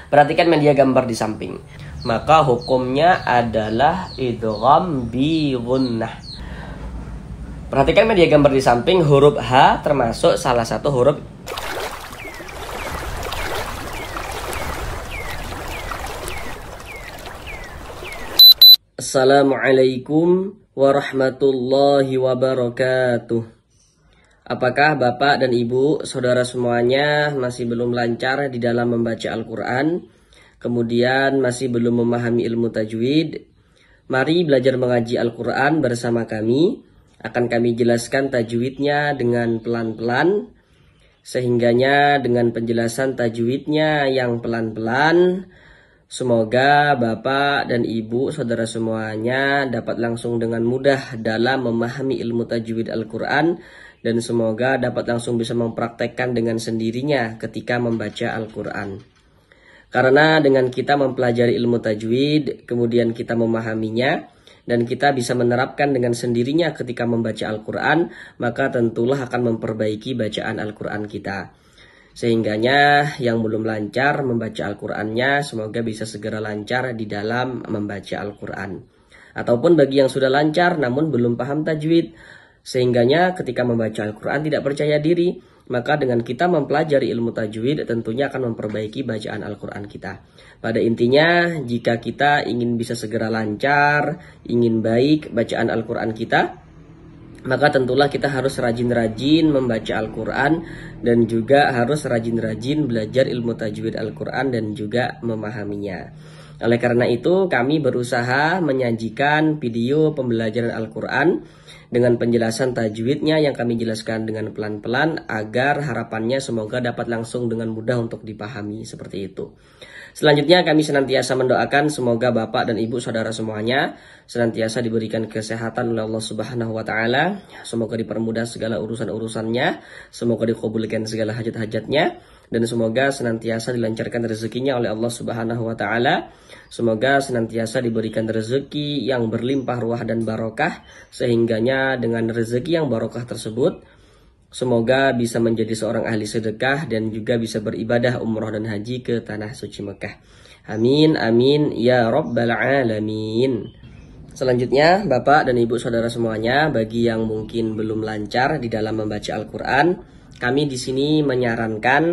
Perhatikan media gambar di samping. Maka hukumnya adalah idgham bi gunnah. Perhatikan media gambar di samping, huruf H termasuk salah satu huruf. Assalamualaikum warahmatullahi wabarakatuh. Apakah Bapak dan Ibu, saudara semuanya masih belum lancar di dalam membaca Al-Quran? Kemudian masih belum memahami ilmu tajwid? Mari belajar mengaji Al-Quran bersama kami. Akan kami jelaskan tajwidnya dengan pelan-pelan. Sehingganya dengan penjelasan tajwidnya yang pelan-pelan, semoga Bapak dan Ibu saudara semuanya dapat langsung dengan mudah dalam memahami ilmu tajwid Al-Quran, dan semoga dapat langsung bisa mempraktekkan dengan sendirinya ketika membaca Al-Quran. Karena dengan kita mempelajari ilmu tajwid, kemudian kita memahaminya, dan kita bisa menerapkan dengan sendirinya ketika membaca Al-Quran, maka tentulah akan memperbaiki bacaan Al-Quran kita. Sehingganya yang belum lancar membaca Al-Qur'annya semoga bisa segera lancar di dalam membaca Al-Qur'an. Ataupun bagi yang sudah lancar namun belum paham tajwid, sehingganya ketika membaca Al-Qur'an tidak percaya diri, maka dengan kita mempelajari ilmu tajwid tentunya akan memperbaiki bacaan Al-Qur'an kita. Pada intinya, jika kita ingin bisa segera lancar, ingin baik bacaan Al-Qur'an kita, maka tentulah kita harus rajin-rajin membaca Al-Quran, dan juga harus rajin-rajin belajar ilmu tajwid Al-Quran dan juga memahaminya. Oleh karena itu kami berusaha menyajikan video pembelajaran Al-Quran dengan penjelasan tajwidnya yang kami jelaskan dengan pelan-pelan, agar harapannya semoga dapat langsung dengan mudah untuk dipahami, seperti itu. Selanjutnya kami senantiasa mendoakan semoga Bapak dan Ibu saudara semuanya senantiasa diberikan kesehatan oleh Allah Subhanahu wa taala. Semoga dipermudah segala urusan-urusannya, semoga dikabulkan segala hajat-hajatnya, dan semoga senantiasa dilancarkan rezekinya oleh Allah Subhanahu wa taala. Semoga senantiasa diberikan rezeki yang berlimpah ruah dan barokah, sehingganya dengan rezeki yang barokah tersebut semoga bisa menjadi seorang ahli sedekah dan juga bisa beribadah umroh dan haji ke tanah suci Mekah. Amin, amin, ya rabbal alamin. Selanjutnya, Bapak dan Ibu saudara semuanya, bagi yang mungkin belum lancar di dalam membaca Al-Quran, kami di sini menyarankan,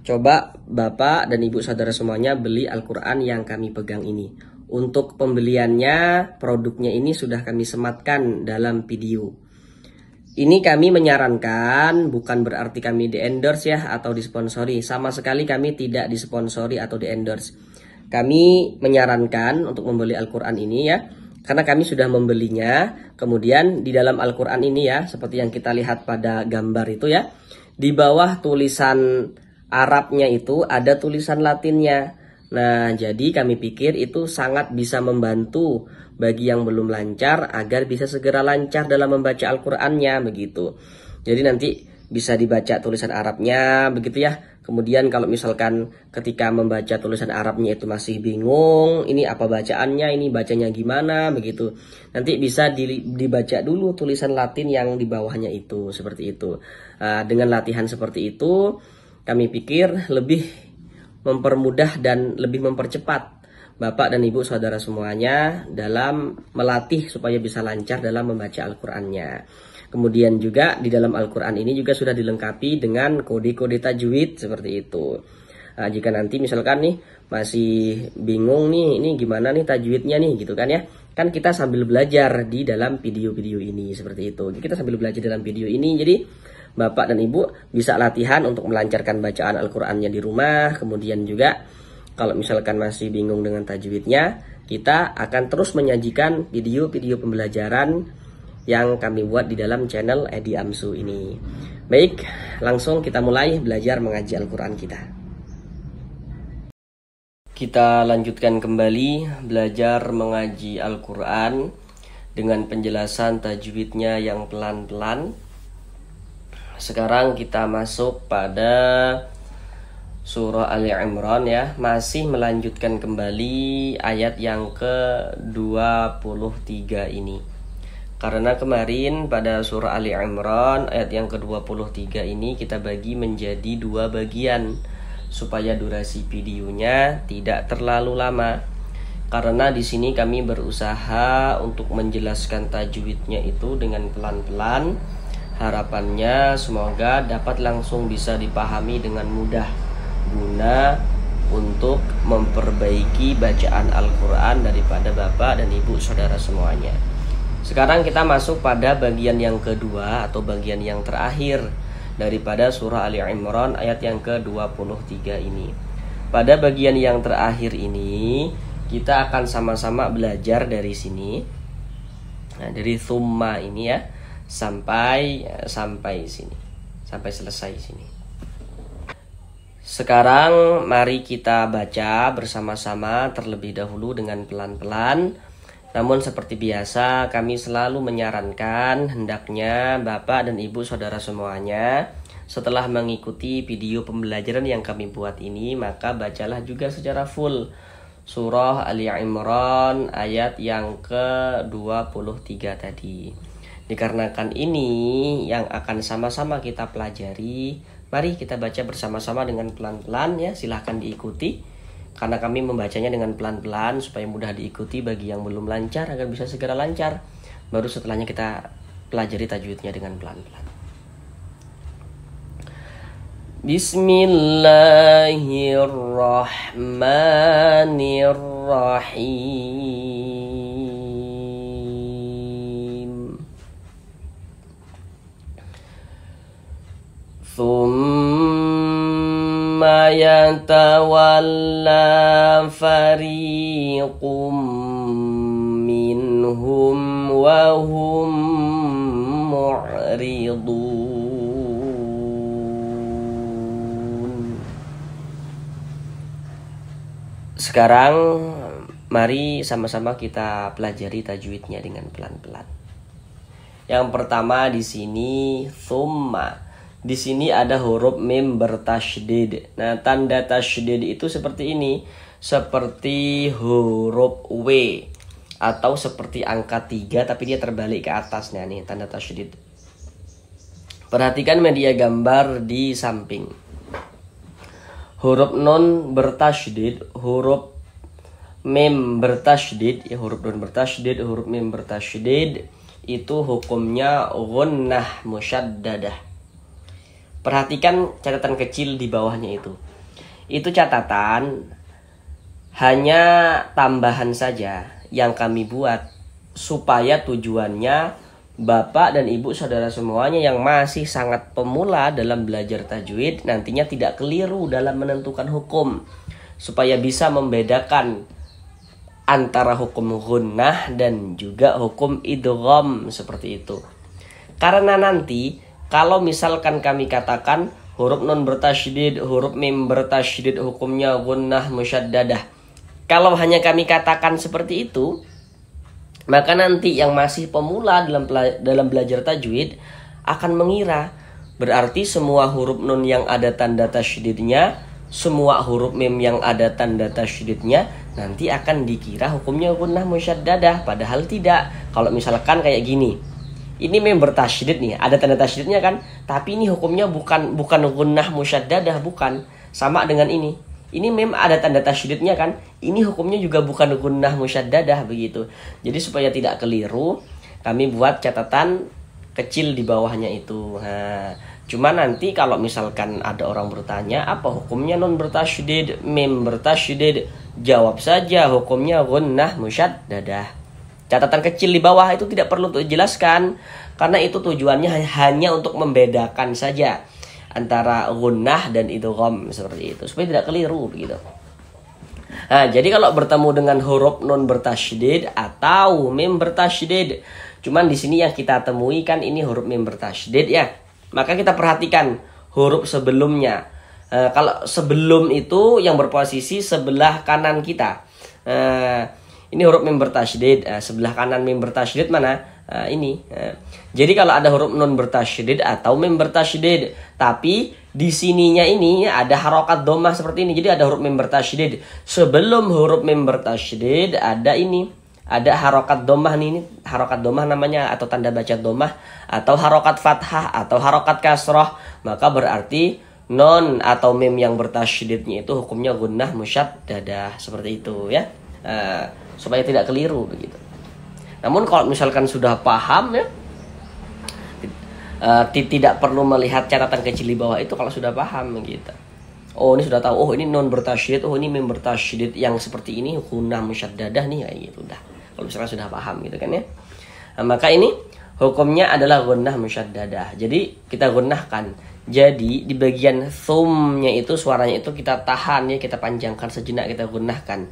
coba Bapak dan Ibu saudara semuanya beli Al-Quran yang kami pegang ini. Untuk pembeliannya, produknya ini sudah kami sematkan dalam video. Ini kami menyarankan, bukan berarti kami di-endorse ya, atau disponsori. Sama sekali kami tidak disponsori atau di-endorse. Kami menyarankan untuk membeli Al-Quran ini ya, karena kami sudah membelinya. Kemudian di dalam Al-Quran ini ya, seperti yang kita lihat pada gambar itu ya, di bawah tulisan Arabnya itu ada tulisan Latinnya. Nah, jadi kami pikir itu sangat bisa membantu bagi yang belum lancar agar bisa segera lancar dalam membaca Al-Qur'annya, begitu. Jadi nanti bisa dibaca tulisan Arabnya, begitu ya. Kemudian kalau misalkan ketika membaca tulisan Arabnya itu masih bingung, ini apa bacaannya, ini bacanya gimana, begitu. Nanti bisa dibaca dulu tulisan Latin yang di bawahnya itu, seperti itu. Dengan latihan seperti itu, kami pikir lebih mempermudah dan lebih mempercepat Bapak dan Ibu saudara semuanya dalam melatih supaya bisa lancar dalam membaca Al-Qur'annya. Kemudian juga di dalam Al-Qur'an ini juga sudah dilengkapi dengan kode-kode tajwid seperti itu. Jika nanti misalkan nih masih bingung nih, ini gimana nih tajwidnya nih gitu kan ya. Kan kita sambil belajar di dalam video-video ini seperti itu. Jadi kita sambil belajar dalam video ini, jadi Bapak dan Ibu bisa latihan untuk melancarkan bacaan Al-Qur'annya di rumah. Kemudian juga kalau misalkan masih bingung dengan tajwidnya, kita akan terus menyajikan video-video pembelajaran yang kami buat di dalam channel Edi Amsu ini. Baik, langsung kita mulai belajar mengaji Al-Quran kita. Kita lanjutkan kembali belajar mengaji Al-Quran dengan penjelasan tajwidnya yang pelan-pelan. Sekarang kita masuk pada surah Ali Imran ya, masih melanjutkan kembali ayat yang ke-23 ini. Karena kemarin pada surah Ali Imran ayat yang ke-23 ini kita bagi menjadi dua bagian. supaya durasi videonya tidak terlalu lama. Karena di sini kami berusaha untuk menjelaskan tajwidnya itu dengan pelan-pelan. Harapannya semoga dapat langsung bisa dipahami dengan mudah, guna untuk memperbaiki bacaan Al-Quran daripada Bapak dan Ibu saudara semuanya. Sekarang kita masuk pada bagian yang kedua atau bagian yang terakhir daripada surah Ali Imran ayat yang ke-23 ini. Pada bagian yang terakhir ini kita akan sama-sama belajar dari sini. Nah, dari thumma ini ya sampai sini. Sampai selesai sini. Sekarang mari kita baca bersama-sama terlebih dahulu dengan pelan-pelan. Namun seperti biasa kami selalu menyarankan hendaknya Bapak dan Ibu saudara semuanya setelah mengikuti video pembelajaran yang kami buat ini, maka bacalah juga secara full surah Ali Imran ayat yang ke-23 tadi. Dikarenakan ini yang akan sama-sama kita pelajari, mari kita baca bersama-sama dengan pelan-pelan ya, silahkan diikuti. Karena kami membacanya dengan pelan-pelan supaya mudah diikuti bagi yang belum lancar agar bisa segera lancar. Baru setelahnya kita pelajari tajwidnya dengan pelan-pelan. Bismillahirrahmanirrahim. Yatawalla fariqum minhum wa hum mu'ridun. Sekarang mari sama-sama kita pelajari tajwidnya dengan pelan-pelan. Yang pertama di sini thumma. Di sini ada huruf mim bertasydid. Nah, tanda tasydid itu seperti ini. Seperti huruf W. Atau seperti angka 3 tapi dia terbalik ke atas. Nah, nih tanda tasydid. Perhatikan media gambar di samping. Huruf nun bertasydid, huruf mim bertasydid, ya huruf nun bertasydid, huruf mim bertasydid itu hukumnya gunnah musyaddadah. Perhatikan catatan kecil di bawahnya itu. Itu catatan hanya tambahan saja yang kami buat supaya tujuannya Bapak dan Ibu saudara semuanya yang masih sangat pemula dalam belajar tajwid nantinya tidak keliru dalam menentukan hukum, supaya bisa membedakan antara hukum gunnah dan juga hukum idgham seperti itu. Karena nanti kalau misalkan kami katakan huruf nun bertasydid, huruf mim bertasydid hukumnya gunnah musyaddadah. Kalau hanya kami katakan seperti itu, maka nanti yang masih pemula dalam belajar tajwid akan mengira berarti semua huruf nun yang ada tanda tasydidnya, semua huruf mim yang ada tanda tasydidnya nanti akan dikira hukumnya gunnah musyaddadah. Padahal tidak. Kalau misalkan kayak gini. Ini mim bertasydid nih, ada tanda tasydidnya kan? Tapi ini hukumnya bukan gunnah musyaddadah, bukan. Sama dengan ini. Ini mim ada tanda tasydidnya kan? Ini hukumnya juga bukan gunnah musyaddadah begitu. Jadi supaya tidak keliru, kami buat catatan kecil di bawahnya itu. Nah, cuma nanti kalau misalkan ada orang bertanya, apa hukumnya nun bertasydid, mim bertasydid? Jawab saja hukumnya gunnah musyaddadah. Catatan kecil di bawah itu tidak perlu untuk dijelaskan, karena itu tujuannya hanya untuk membedakan saja antara gunnah dan idgham seperti itu, supaya tidak keliru begitu. Nah, jadi kalau bertemu dengan huruf nun bertasydid atau mim bertasydid, cuman di sini yang kita temui kan ini huruf mim bertasydid ya, maka kita perhatikan huruf sebelumnya. Kalau sebelum itu yang berposisi sebelah kanan kita. Ini huruf mim bertasydid, sebelah kanan mim bertasydid mana? Ini. Jadi kalau ada huruf nun bertasydid atau mim bertasydid, tapi di sininya ini ada harokat dhammah seperti ini. Jadi ada huruf mim bertasydid. Sebelum huruf mim bertasydid ada ini, ada harokat dhammah nih. Ini harokat dhammah namanya, atau tanda baca dhammah, atau harokat fathah, atau harokat kasroh. Maka berarti non atau mim yang bertasydidnya itu hukumnya gunnah musyaddadah, seperti itu ya. Supaya tidak keliru begitu. Namun kalau misalkan sudah paham ya, tidak perlu melihat catatan kecil di bawah itu kalau sudah paham gitu. Oh ini sudah tahu, oh ini non bertasydid, oh ini mim bertasydid yang seperti ini gunnah musyaddadah nih, kayak gitu udah. Kalau misalkan sudah paham gitu kan ya. Nah, maka ini hukumnya adalah gunnah musyaddadah. Jadi kita gunnahkan. Jadi di bagian thumnya itu suaranya itu kita tahan ya, kita panjangkan sejenak, kita gunnahkan.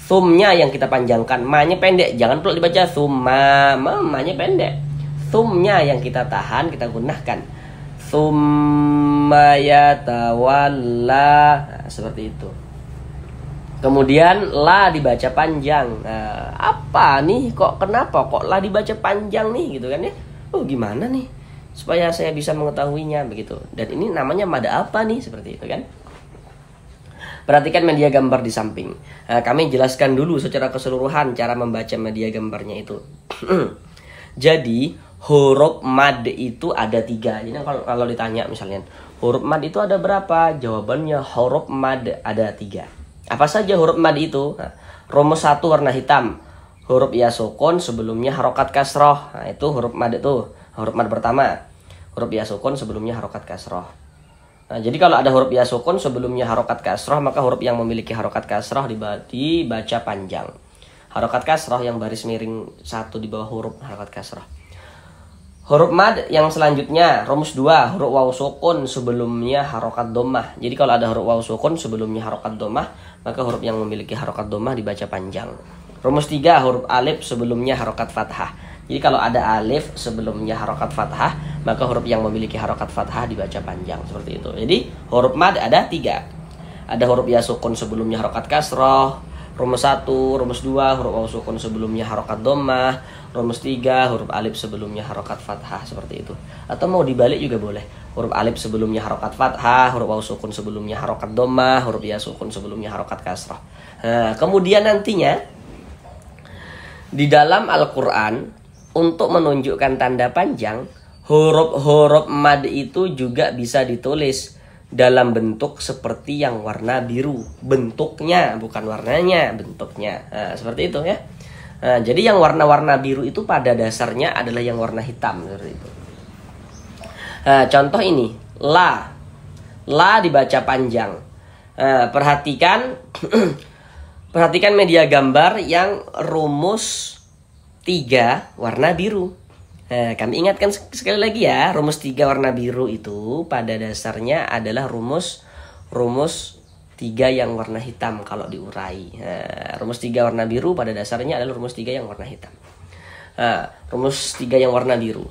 Thumnya yang kita panjangkan, ma-nya pendek, jangan perlu dibaca thumma, ma-nya pendek. Thumnya yang kita tahan, kita gunnahkan. Thumma yatawalla, nah, seperti itu. Kemudian la dibaca panjang. Nah, apa nih? Kenapa kok la dibaca panjang nih gitu kan ya? Oh gimana nih? Supaya saya bisa mengetahuinya begitu. Dan ini namanya mada apa nih? Seperti itu kan? Perhatikan media gambar di samping. Kami jelaskan dulu secara keseluruhan cara membaca media gambarnya itu. Jadi huruf mad itu ada 3. Jadi kalau ditanya misalnya huruf mad itu ada berapa? Jawabannya huruf mad ada 3. Apa saja huruf mad itu? Rumus 1 warna hitam. Huruf ya sukun sebelumnya harokat kasroh. Nah, itu huruf mad itu. Huruf mad pertama. Huruf ya sukun sebelumnya harokat kasroh. Nah, jadi kalau ada huruf ya sukun sebelumnya harokat kasroh, maka huruf yang memiliki harokat kasroh dibaca panjang. Harokat kasroh yang baris miring 1 di bawah huruf harokat kasroh. Huruf mad yang selanjutnya, rumus 2, huruf waw sukun sebelumnya harokat dhammah. Jadi kalau ada huruf waw sukun sebelumnya harokat dhammah, maka huruf yang memiliki harokat dhammah dibaca panjang. Rumus 3, huruf alif sebelumnya harokat fathah. Jadi kalau ada alif sebelumnya harokat fathah, maka huruf yang memiliki harokat fathah dibaca panjang, seperti itu. Jadi huruf mad ada 3. Ada huruf ya sukun sebelumnya harokat kasroh. Rumus 1, rumus 2, huruf waw sukun sebelumnya harokat dhammah. Rumus 3, huruf alif sebelumnya harokat fathah, seperti itu. Atau mau dibalik juga boleh. Huruf alif sebelumnya harokat fathah, huruf waw sukun sebelumnya harokat dhammah, huruf ya sukun sebelumnya harokat kasroh. Nah, kemudian nantinya di dalam Al-Quran untuk menunjukkan tanda panjang, huruf-huruf mad itu juga bisa ditulis dalam bentuk seperti yang warna biru. Bentuknya, bukan warnanya, bentuknya. Nah, seperti itu ya. Nah, jadi yang warna-warna biru itu pada dasarnya adalah yang warna hitam, seperti itu. Nah, contoh ini, la. La dibaca panjang. Nah, perhatikan perhatikan media gambar yang rumus 3 warna biru. Nah, kami ingatkan sekali lagi ya, rumus 3 warna biru itu pada dasarnya adalah rumus 3 yang warna hitam kalau diurai. Nah, rumus 3 warna biru pada dasarnya adalah rumus 3 yang warna hitam. Nah, rumus 3 yang warna biru.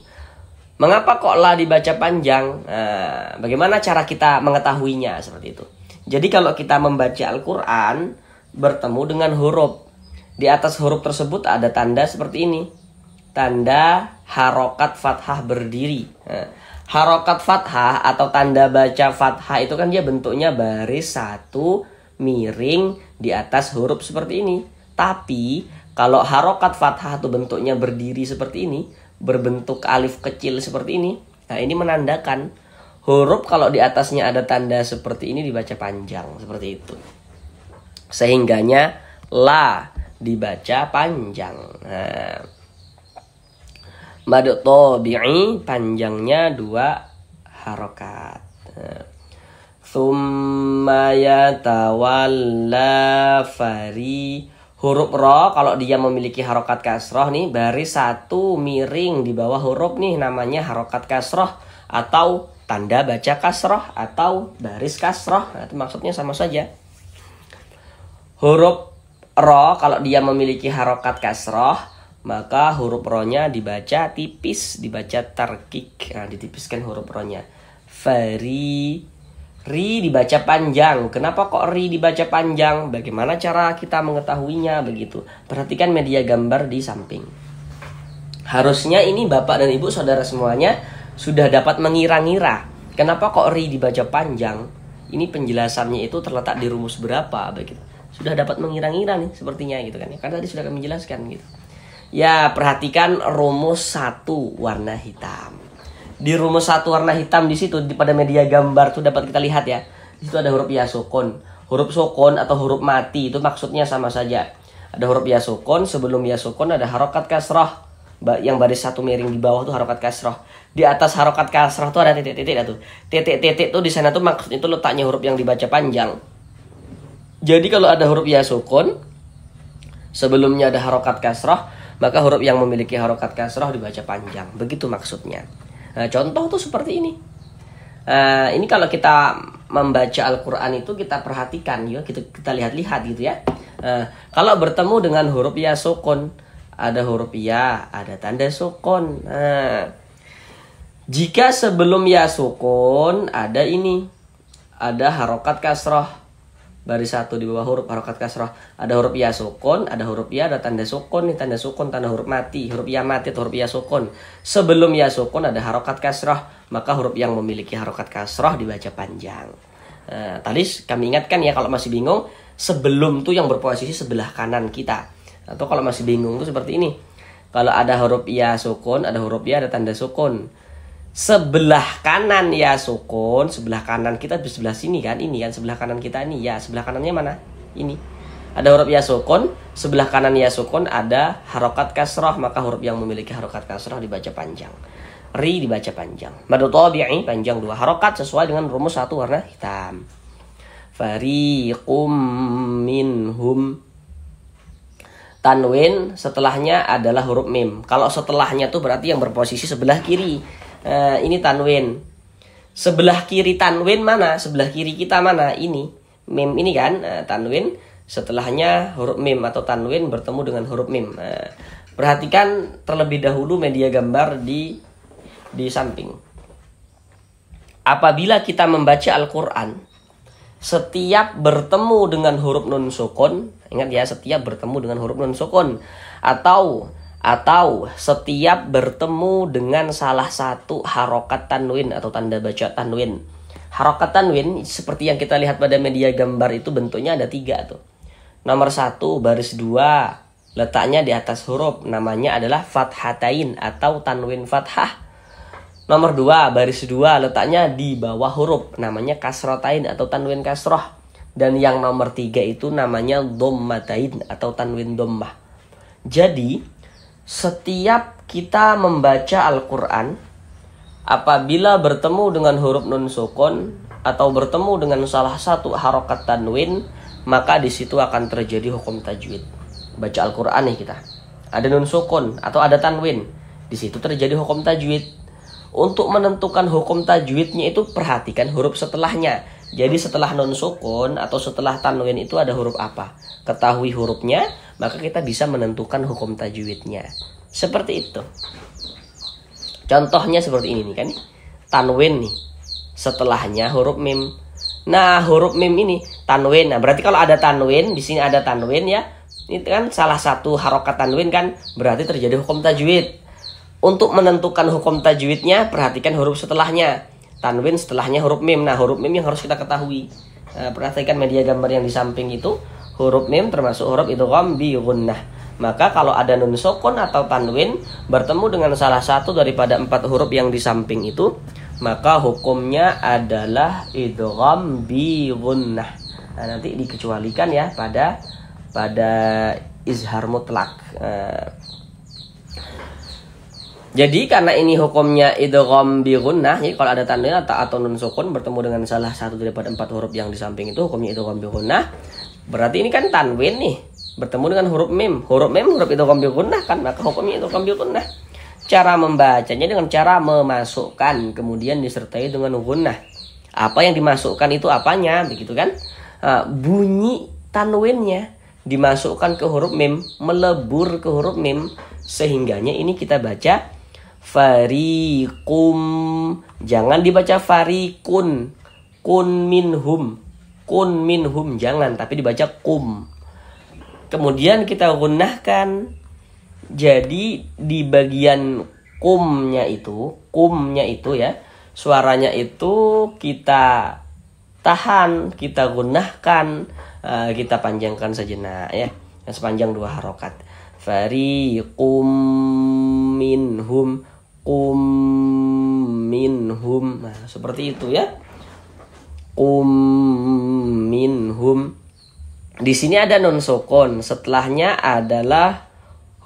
Mengapa kok la dibaca panjang? Nah, bagaimana cara kita mengetahuinya? Seperti itu. Jadi kalau kita membaca Al-Quran bertemu dengan huruf, di atas huruf tersebut ada tanda seperti ini. Tanda harokat fathah berdiri. Nah, harokat fathah atau tanda baca fathah itu kan dia bentuknya baris 1 miring di atas huruf seperti ini. Tapi kalau harokat fathah itu bentuknya berdiri seperti ini, berbentuk alif kecil seperti ini, nah ini menandakan huruf kalau di atasnya ada tanda seperti ini dibaca panjang, seperti itu. Sehingganya la dibaca panjang. Nah, mad tabi'i panjangnya 2 harokat. Tsumma yatawalla fari. Huruf ro kalau dia memiliki harokat kasroh nih, baris 1 miring di bawah huruf nih namanya harokat kasroh atau tanda baca kasroh atau baris kasroh. Nah, itu maksudnya sama saja. Huruf ro kalau dia memiliki harokat kasroh, maka huruf ro-nya dibaca tipis, dibaca tarkik. Nah, ditipiskan huruf ro-nya. Fari. Ri dibaca panjang. Kenapa kok ri dibaca panjang? Bagaimana cara kita mengetahuinya? Begitu. Perhatikan media gambar di samping. Harusnya ini Bapak dan Ibu saudara semuanya sudah dapat mengira-ngira. Kenapa kok ri dibaca panjang? Ini penjelasannya itu terletak di rumus berapa? Begitu. Sudah dapat mengira-ngira nih sepertinya gitu kan. Karena tadi sudah kami jelaskan gitu. Ya, perhatikan rumus 1 warna hitam. Di rumus satu warna hitam di situ pada media gambar tuh dapat kita lihat ya. Di situ ada huruf ya sukun. Huruf sukun atau huruf mati itu maksudnya sama saja. Ada huruf ya sukun, sebelum ya sukun ada harokat kasroh. Yang baris satu miring di bawah tuh harokat kasroh. Di atas harokat kasroh tuh ada titik-titik tuh. Titik-titik tuh di sana tuh maksudnya itu letaknya huruf yang dibaca panjang. Jadi kalau ada huruf ya sukun, sebelumnya ada harokat kasroh, maka huruf yang memiliki harokat kasroh dibaca panjang. Begitu maksudnya. Nah, contoh tuh seperti ini. Ini kalau kita membaca Al-Quran itu kita perhatikan, ya, kita lihat-lihat gitu ya. Kalau bertemu dengan huruf ya sukun, ada huruf ya, ada tanda sukun. Jika sebelum ya sukun ada ini, ada harokat kasroh. Baris satu di bawah huruf harokat kasroh, ada huruf ya sukun, ada huruf ya, ada tanda sukun, nih tanda sukun, tanda huruf mati, huruf ya mati atau huruf ya sukun. Sebelum ya sukun ada harokat kasroh, maka huruf yang memiliki harokat kasroh dibaca panjang. Tadi kami ingatkan ya, kalau masih bingung, sebelum tuh yang berposisi sebelah kanan kita. Atau kalau masih bingung tuh seperti ini. Kalau ada huruf ya sukun, ada huruf ya, ada tanda sukun. Sebelah kanan ya sukun, sebelah kanan kita di sebelah sini kan, ini kan sebelah kanan kita ini ya, sebelah kanannya mana? Ini. Ada huruf ya sukun, sebelah kanan ya sukun ada harokat kasroh, maka huruf yang memiliki harokat kasroh dibaca panjang. Ri dibaca panjang. Madu tabi'i panjang 2 harokat sesuai dengan rumus satu warna hitam. Fariqum minhum. Tanwin setelahnya adalah huruf mim. Kalau setelahnya tuh berarti yang berposisi sebelah kiri. Ini tanwin. Sebelah kiri tanwin mana? Sebelah kiri kita mana? Ini mim ini kan, tanwin. Setelahnya huruf mim atau tanwin bertemu dengan huruf mim. Perhatikan terlebih dahulu media gambar di samping. Apabila kita membaca Al-Quran, setiap bertemu dengan huruf nun sukun, ingat ya, setiap bertemu dengan huruf nun sukun, atau setiap bertemu dengan salah satu harokat tanwin atau tanda baca tanwin. Harokat tanwin seperti yang kita lihat pada media gambar itu bentuknya ada 3 tuh. Nomor 1 baris 2 letaknya di atas huruf, namanya adalah fathatain atau tanwin fathah. Nomor 2 baris 2 letaknya di bawah huruf, namanya kasrotain atau tanwin kasroh. Dan yang nomor 3 itu namanya dhammatain atau tanwin dhammah. Jadi setiap kita membaca Al-Quran, apabila bertemu dengan huruf nun sukun atau bertemu dengan salah satu harokat tanwin, maka di situ akan terjadi hukum tajwid. Baca Al-Quran nih kita, ada nun sukun atau ada tanwin, di situ terjadi hukum tajwid. Untuk menentukan hukum tajwidnya itu perhatikan huruf setelahnya. Jadi setelah nun sukun atau setelah tanwin itu ada huruf apa? Ketahui hurufnya, maka kita bisa menentukan hukum tajwidnya. Seperti itu. Contohnya seperti ini nih kan. Tanwin nih. Setelahnya huruf mim. Nah, huruf mim ini tanwin. Nah, berarti kalau ada tanwin, di sini ada tanwin ya. Ini kan salah satu harokat tanwin kan, berarti terjadi hukum tajwid. Untuk menentukan hukum tajwidnya, perhatikan huruf setelahnya. Tanwin setelahnya huruf mim. Nah, huruf mim yang harus kita ketahui. Perhatikan media gambar yang di samping itu. Huruf mim termasuk huruf idgham bi gunnah. Maka kalau ada nun sukun atau tanwin bertemu dengan salah satu daripada 4 huruf yang di samping itu, maka hukumnya adalah idgham bi gunnah. Nah, nanti dikecualikan ya pada izhar mutlak. Jadi karena ini hukumnya idgham bi gunnah, jadi kalau ada tanwin atau nun sukun bertemu dengan salah satu daripada 4 huruf yang di samping itu, hukumnya idgham bi gunnah. Berarti ini kan tanwin nih bertemu dengan huruf mim. Huruf mim huruf idgham bi gunnah kan, maka hukumnya idgham bi gunnah. Cara membacanya dengan cara memasukkan kemudian disertai dengan gunnah. Apa yang dimasukkan itu apanya, begitu kan? Bunyi tanwinnya dimasukkan ke huruf mim, melebur ke huruf mim, sehingganya ini kita baca fariqum. Jangan dibaca farikun, kun minhum jangan, tapi dibaca kum. Kemudian kita gunnahkan. Jadi di bagian kumnya itu ya, suaranya itu kita tahan, kita gunnahkan, kita panjangkan sejenak ya, sepanjang 2 harokat. Fariqum minhum Qum minhum. Nah, seperti itu ya. Qum minhum. Di sini ada nun sukun, setelahnya adalah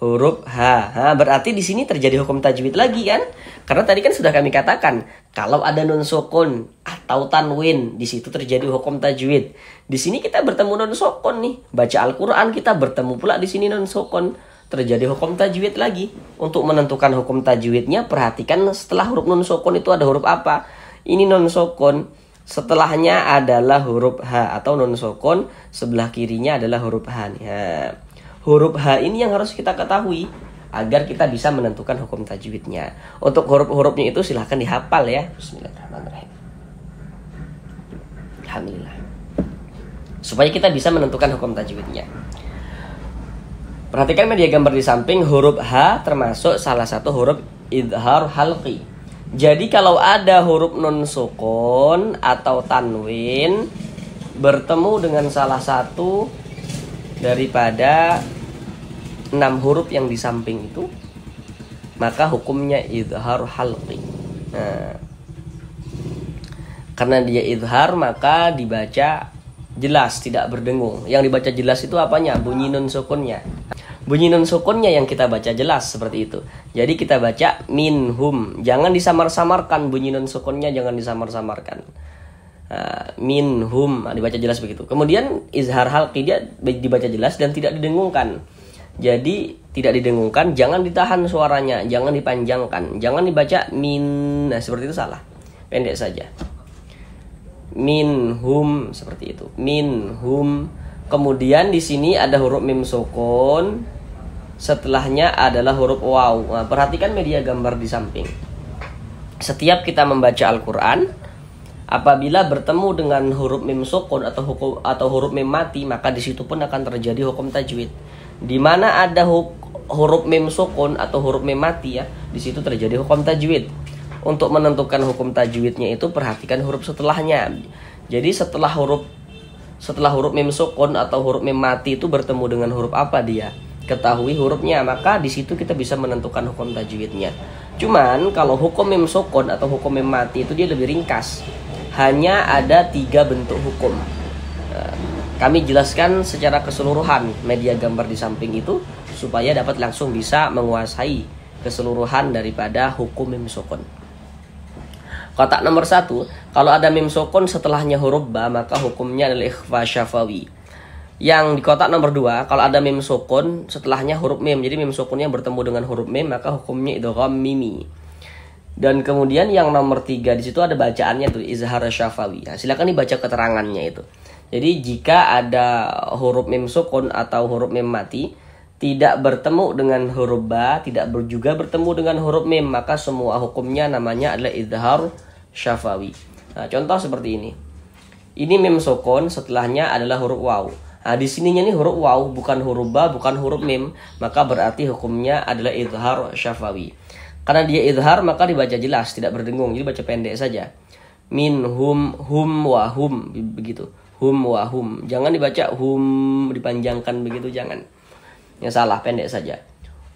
huruf H. Nah, berarti di sini terjadi hukum tajwid lagi kan? Karena tadi kan sudah kami katakan, kalau ada nun sukun atau tanwin, di situ terjadi hukum tajwid. Di sini kita bertemu nun sukun nih, baca Al-Qur'an kita bertemu pula di sini nun sukun, terjadi hukum tajwid lagi. Untuk menentukan hukum tajwidnya, perhatikan setelah huruf nun sukun itu ada huruf apa. Ini nun sukun, setelahnya adalah huruf H atau nun sukun, sebelah kirinya adalah huruf H nih. Nah, huruf H ini yang harus kita ketahui agar kita bisa menentukan hukum tajwidnya. Untuk huruf-hurufnya itu silahkan dihafal ya. Bismillahirrahmanirrahim. Alhamdulillah. Supaya kita bisa menentukan hukum tajwidnya. Perhatikan media gambar di samping, huruf H termasuk salah satu huruf idhar halqi. Jadi kalau ada huruf nun sukun atau tanwin bertemu dengan salah satu daripada 6 huruf yang di samping itu, maka hukumnya idhar halqi. Nah, karena dia idhar maka dibaca jelas, tidak berdengung. Yang dibaca jelas itu apanya? Bunyi nun sukunnya. Bunyi nun sukunnya yang kita baca jelas seperti itu. Jadi kita baca minhum. Jangan disamar-samarkan bunyi nun sukunnya, jangan disamar-samarkan. Minhum, dibaca jelas begitu. Kemudian izhar halqi, dia dibaca jelas dan tidak didengungkan. Jadi tidak didengungkan, jangan ditahan suaranya, jangan dipanjangkan, jangan dibaca min. Nah, seperti itu salah. Pendek saja. Minhum, seperti itu. Minhum. Kemudian di sini ada huruf mim sukun, setelahnya adalah huruf waw. Nah, perhatikan media gambar di samping. Setiap kita membaca Al-Qur'an, apabila bertemu dengan huruf mim sukun atau huruf mim mati, maka di situ pun akan terjadi hukum tajwid. Di mana ada huruf mim sukun atau huruf mim mati ya, di situ terjadi hukum tajwid. Untuk menentukan hukum tajwidnya itu perhatikan huruf setelahnya. Jadi setelah huruf mim sukun atau huruf mim mati itu bertemu dengan huruf apa dia? Ketahui hurufnya, maka di situ kita bisa menentukan hukum tajwidnya. Cuman kalau hukum mim sukun atau hukum mim mati itu dia lebih ringkas. Hanya ada 3 bentuk hukum. Kami jelaskan secara keseluruhan media gambar di samping itu supaya dapat langsung bisa menguasai keseluruhan daripada hukum mim sukun. Kotak nomor 1, kalau ada mim sukun setelahnya huruf ba, maka hukumnya adalah ikhfa syafawi. Yang di kotak nomor 2, kalau ada mim sukun setelahnya huruf mim, jadi mim sukunnya bertemu dengan huruf mim, maka hukumnya idgham mimi. Dan kemudian yang nomor 3 di situ ada bacaannya tuh izhar syafawi. Nah, silakan dibaca keterangannya itu. Jadi jika ada huruf mim sukun atau huruf mim mati tidak bertemu dengan huruf ba, tidak juga bertemu dengan huruf mim, maka semua hukumnya namanya adalah izhar syafawi. Nah, contoh seperti ini. Ini mim sukun, setelahnya adalah huruf waw. Nah, di sininya nih huruf waw, bukan huruf ba, bukan huruf mim, maka berarti hukumnya adalah izhar syafawi. Karena dia izhar maka dibaca jelas, tidak berdengung, jadi baca pendek saja. Minhum, hum wa hum, begitu. Hum wa hum. Jangan dibaca hum dipanjangkan begitu, jangan. Yang salah, pendek saja.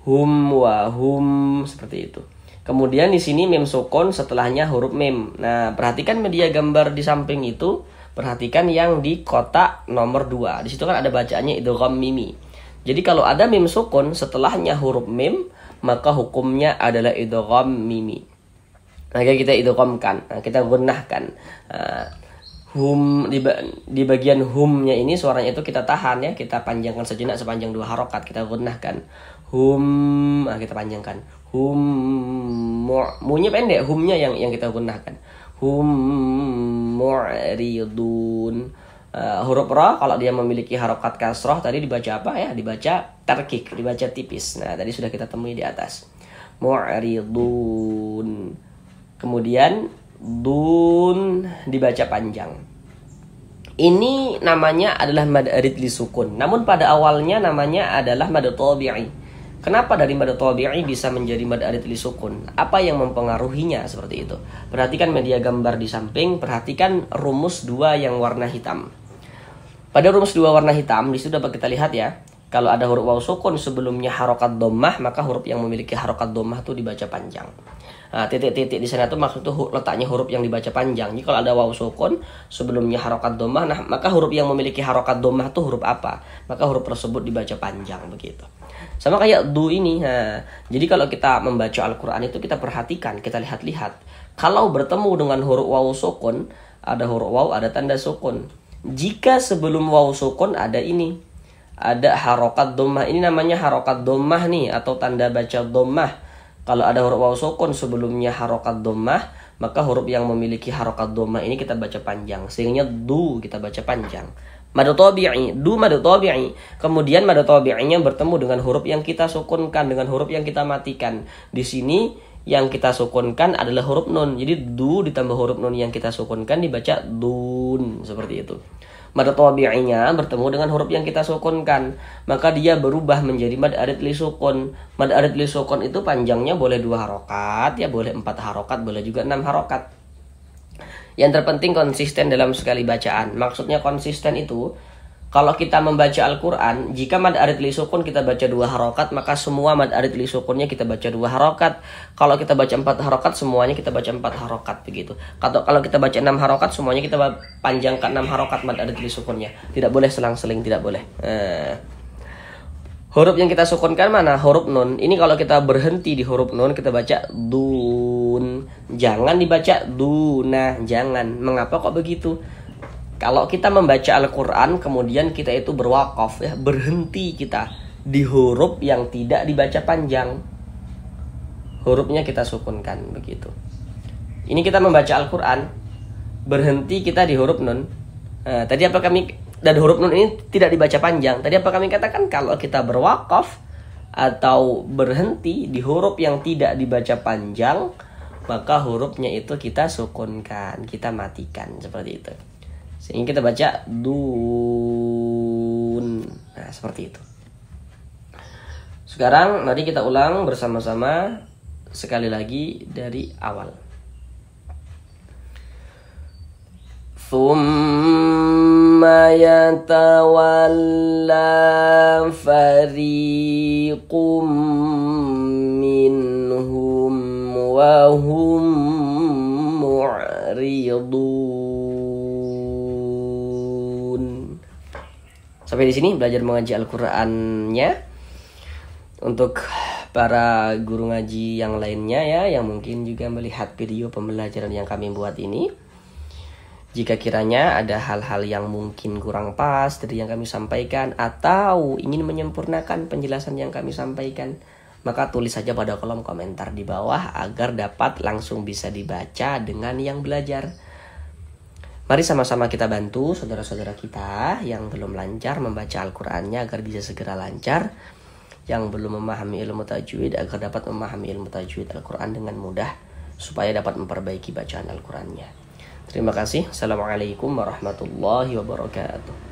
Hum wa hum, seperti itu. Kemudian di sini mim sukun setelahnya huruf mim. Nah, perhatikan media gambar di samping itu, perhatikan yang di kotak nomor 2. Di situ kan ada bacaannya idgham mimi. Jadi kalau ada mim sukun setelahnya huruf mim, maka hukumnya adalah idgham mimi. Maka kita idghamkan, kita gunnahkan. Hum di bagian humnya ini suaranya itu kita tahan ya, kita panjangkan sejenak sepanjang 2 harokat, kita gunnahkan. Hum, kita panjangkan. Hum, munya pendek, humnya yang kita gunnahkan. Hum mu'ridun. Huruf ra kalau dia memiliki harokat kasroh tadi dibaca apa ya? Dibaca tarkik, dibaca tipis. Nah, tadi sudah kita temui di atas. Mu'ridun. Kemudian dun dibaca panjang. Ini namanya adalah mad arid li sukun. Namun pada awalnya namanya adalah mad tabi'i. Kenapa dari mad tabi'i bisa menjadi mad arid li sukun? Apa yang mempengaruhinya seperti itu? Perhatikan media gambar di samping, perhatikan rumus 2 yang warna hitam. Pada rumus 2 warna hitam di situ dapat kita lihat ya. Kalau ada huruf waw sukun sebelumnya harokat dhammah, maka huruf yang memiliki harokat dhammah itu dibaca panjang. Nah, titik-titik di sana tuh maksud tuh letaknya huruf yang dibaca panjang. Jadi kalau ada waw sukun sebelumnya harokat dhammah, nah maka huruf yang memiliki harokat dhammah tuh huruf apa? Maka huruf tersebut dibaca panjang begitu. Sama kayak du ini. Nah, jadi kalau kita membaca Al-Qur'an itu kita perhatikan, kita lihat-lihat. Kalau bertemu dengan huruf waw sukun, ada huruf waw, ada tanda sukun. Jika sebelum waw sukun ada ini, ada harokat dhammah. Ini namanya harokat dhammah nih, atau tanda baca dhammah. Kalau ada huruf waw sukun sebelumnya harokat dhammah, maka huruf yang memiliki harokat dhammah ini kita baca panjang. Sehingga du kita baca panjang. Mad tabi'i, du mad tabi'i. Kemudian mad tabi'inya bertemu dengan huruf yang kita sukunkan, dengan huruf yang kita matikan. Di sini yang kita sukunkan adalah huruf nun. Jadi du ditambah huruf nun yang kita sukunkan dibaca dun, seperti itu. Mad tabi'inya bertemu dengan huruf yang kita sukunkan, maka dia berubah menjadi mad arid li sukun. Mad arid li sukun itu panjangnya boleh 2 harokat, ya boleh 4 harokat, boleh juga 6 harokat. Yang terpenting konsisten dalam sekali bacaan. Maksudnya konsisten itu, kalau kita membaca Al-Quran, jika mad arid li sukun kita baca 2 harokat, maka semua mad arid li sukunnya kita baca 2 harokat. Kalau kita baca 4 harokat, semuanya kita baca 4 harokat begitu. Kalau kita baca 6 harokat, semuanya kita panjangkan 6 harokat mad arid li sukunnya. Tidak boleh selang-seling, tidak boleh. Huruf yang kita sukunkan mana? Huruf nun. Ini kalau kita berhenti di huruf nun, kita baca dun. Jangan dibaca duna, jangan. Mengapa kok begitu? Kalau kita membaca Al-Quran, kemudian kita itu berwakaf, ya, berhenti kita di huruf yang tidak dibaca panjang. Hurufnya kita sukunkan, begitu. Ini kita membaca Al-Quran, berhenti kita di huruf nun. Tadi apa kami... Dan huruf nun ini tidak dibaca panjang. Tadi apa kami katakan? Kalau kita berwakaf atau berhenti di huruf yang tidak dibaca panjang, maka hurufnya itu kita sukunkan, kita matikan, seperti itu. Sehingga kita baca dun. Nah, seperti itu. Sekarang mari kita ulang bersama-sama sekali lagi dari awal. Thumma yatawalla fariqum minhum wa hum mu'ridun. Sampai di sini belajar mengaji Al-Qur'annya. Untuk para guru ngaji yang lainnya ya, yang mungkin juga melihat video pembelajaran yang kami buat ini, jika kiranya ada hal-hal yang mungkin kurang pas dari yang kami sampaikan atau ingin menyempurnakan penjelasan yang kami sampaikan, maka tulis saja pada kolom komentar di bawah agar dapat langsung bisa dibaca dengan yang belajar. Mari sama-sama kita bantu saudara-saudara kita yang belum lancar membaca Al-Qur'annya agar bisa segera lancar, yang belum memahami ilmu tajwid agar dapat memahami ilmu tajwid Al-Qur'an dengan mudah, supaya dapat memperbaiki bacaan Al-Qur'annya. Terima kasih. Assalamualaikum warahmatullahi wabarakatuh.